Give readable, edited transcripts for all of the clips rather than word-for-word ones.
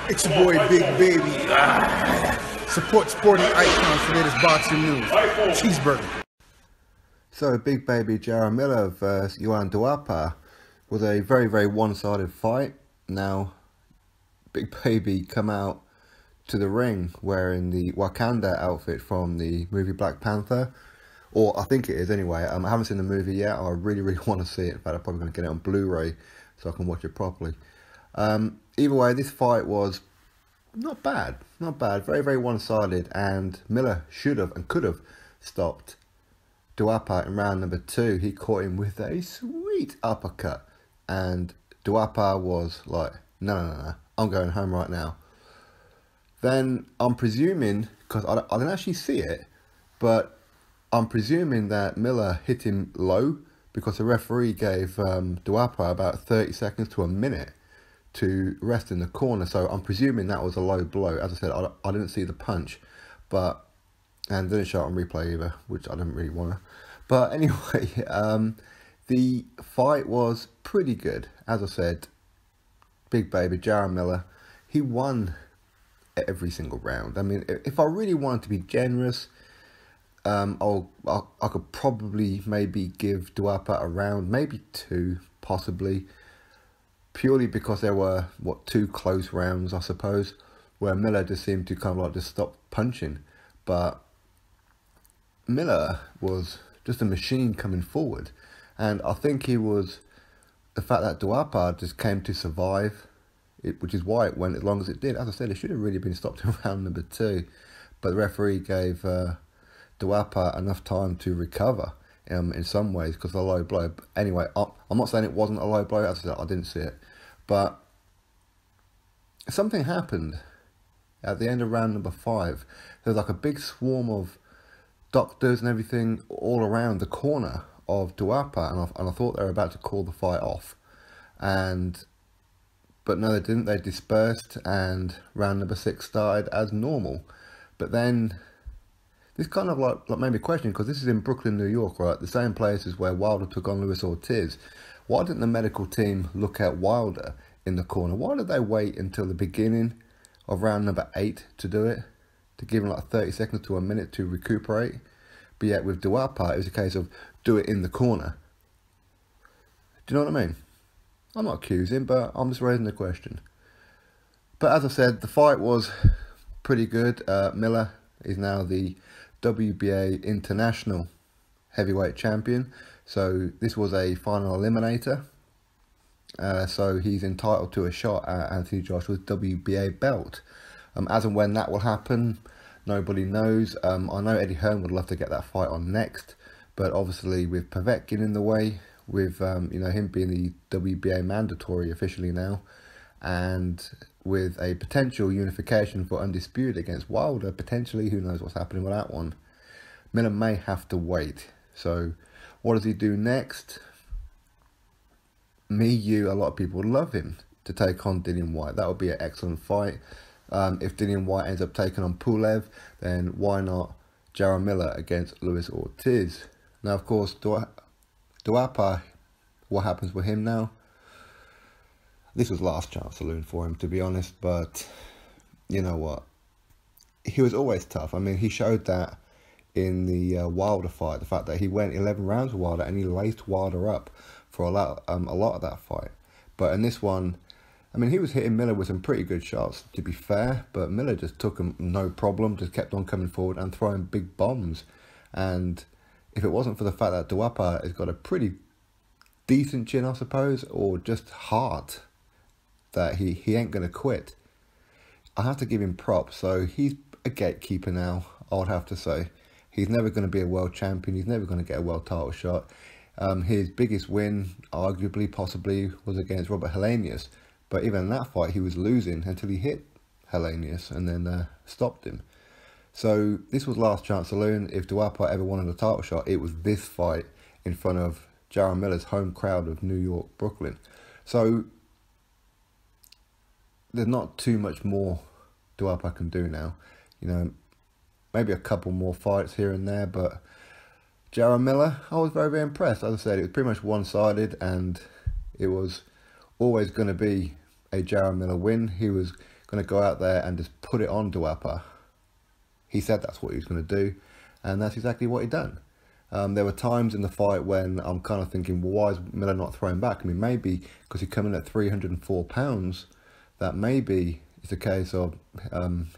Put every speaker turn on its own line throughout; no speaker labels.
It's your boy Big Baby. Support sporting icons for latest boxing news. Cheeseburger.
So Big Baby Jarrell Miller versus Johann was a very, very one-sided fight. Now, Big Baby come out to the ring wearing the Wakanda outfit from the movie Black Panther. Or I think it is anyway. I haven't seen the movie yet. I really, really want to see it. In fact, I'm probably going to get it on Blu-ray so I can watch it properly. Either way, this fight was not bad. Not bad. Very, very one-sided. And Miller should have and could have stopped Duhaupas in round number 2. He caught him with a sweet uppercut. And Duhaupas was like, no, I'm going home right now. Then I'm presuming, because I didn't actually see it, but I'm presuming that Miller hit him low because the referee gave Duhaupas about 30 seconds to a minute to rest in the corner. So I'm presuming that was a low blow. As I said, I didn't see the punch, and didn't show it on replay either, which I didn't really want to. But anyway, the fight was pretty good. As I said, Big Baby Jarrell Miller, he won every single round. I mean, if I really wanted to be generous, I could probably maybe give Duhaupas a round, maybe 2, possibly, purely because there were, 2 close rounds, I suppose, where Miller just seemed to kind of like just stop punching. But Miller was just a machine coming forward. And I think he was, the fact that Duhaupas just came to survive, which is why it went as long as it did. As I said, it should have really been stopped in round number 2. But the referee gave Duhaupas enough time to recover in some ways because of the low blow. But anyway, I'm not saying it wasn't a low blow. As I said, I didn't see it. But something happened at the end of round number 5. There was like a big swarm of doctors and everything all around the corner of Duhaupas, and I thought they were about to call the fight off. But no, they didn't. They dispersed, and round number 6 started as normal. But then this kind of like made me question, because this is in Brooklyn, New York, right? The same places where Wilder took on Luis Ortiz. Why didn't the medical team look at Wilder in the corner? Why did they wait until the beginning of round number 8 to do it? To give him like 30 seconds to a minute to recuperate? But yet with Duhaupas, it was a case of do it in the corner. Do you know what I mean? I'm not accusing, but I'm just raising the question. But as I said, the fight was pretty good. Miller is now the WBA International Heavyweight Champion. So this was a final eliminator. So he's entitled to a shot at Anthony Joshua's WBA belt. As and when that will happen, nobody knows. I know Eddie Hearn would love to get that fight on next. But obviously with Povetkin in the way, with him being the WBA mandatory officially now, and with a potential unification for Undisputed against Wilder, potentially, who knows what's happening with that one, Miller may have to wait. So what does he do next? A lot of people would love him to take on Dillian Whyte. That would be an excellent fight. If Dillian Whyte ends up taking on Pulev, then why not Jarrell Miller against Luis Ortiz? Now, of course, Duhaupas, what happens with him now? This was last chance saloon for him, to be honest, but you know what? He was always tough. I mean, he showed that in the Wilder fight, the fact that he went 11 rounds with Wilder and he laced Wilder up for a lot of that fight. But in this one, I mean, he was hitting Miller with some pretty good shots, to be fair, but Miller just took him no problem, just kept on coming forward and throwing big bombs. And if it wasn't for the fact that Duhaupas has got a pretty decent chin, I suppose, or just heart, that he ain't going to quit, I have to give him props. So he's a gatekeeper now, I would have to say. He's never going to be a world champion. He's never going to get a world title shot. His biggest win, arguably, possibly, was against Robert Helenius. But even in that fight, he was losing until he hit Helenius and then stopped him. So this was last chance saloon. If Duhaupas ever wanted a title shot, it was this fight in front of Jarrell Miller's home crowd of New York, Brooklyn. So there's not too much more Duhaupas can do now. Maybe a couple more fights here and there, but Jarrell Miller, I was very, very impressed. As I said, it was pretty much one-sided, and it was always going to be a Jarrell Miller win. He was going to go out there and just put it on Duhaupas. He said that's what he was going to do, and that's exactly what he done. There were times in the fight when I'm kind of thinking, well, why is Miller not throwing back? I mean, maybe because he come in at 304 pounds, that maybe it's a case of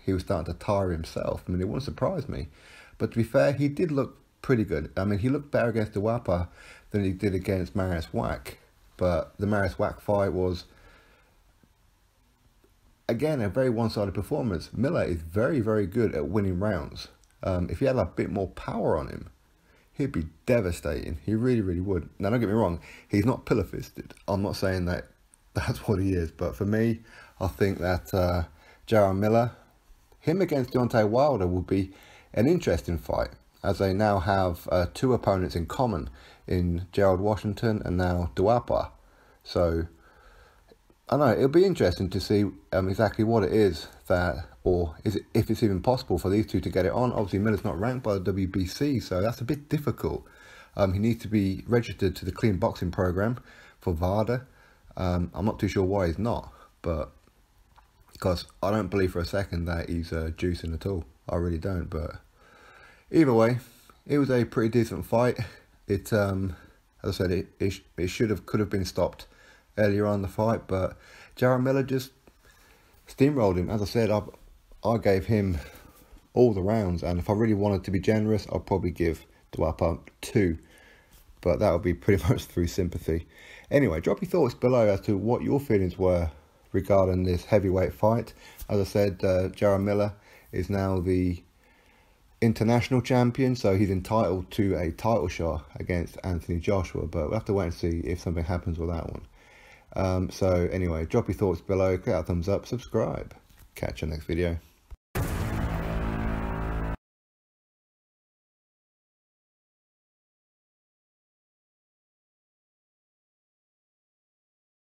he was starting to tire himself. I mean, it wouldn't surprise me. But to be fair, he did look pretty good. I mean, he looked better against Duhaupas than he did against Marius Wack. But the Marius Wack fight was, again, a very one-sided performance. Miller is very, very good at winning rounds. If he had a bit more power on him, he'd be devastating. He really, really would. Now, don't get me wrong, he's not pillar-fisted. I'm not saying that that's what he is. But for me, I think that Jarrell Miller, him against Deontay Wilder would be an interesting fight, as they now have two opponents in common in Gerald Washington and now Duhaupas. So, I don't know, it'll be interesting to see exactly what it is that, or is it, if it's even possible for these two to get it on. Obviously, Miller's not ranked by the WBC, so that's a bit difficult. He needs to be registered to the clean boxing program for VADA. I'm not too sure why he's not, but because I don't believe for a second that he's juicing at all. I really don't. But either way, it was a pretty decent fight. It, as I said, it could have been stopped earlier on in the fight, but Jarrell Miller just steamrolled him. As I said, I gave him all the rounds, and if I really wanted to be generous, I'd probably give Duhaupas 2, but that would be pretty much through sympathy. Anyway, drop your thoughts below as to what your feelings were regarding this heavyweight fight. As I said, Jarrell Miller is now the international champion, so he's entitled to a title shot against Anthony Joshua, but we'll have to wait and see if something happens with that one. So anyway, drop your thoughts below, click that thumbs up, subscribe. Catch you next video.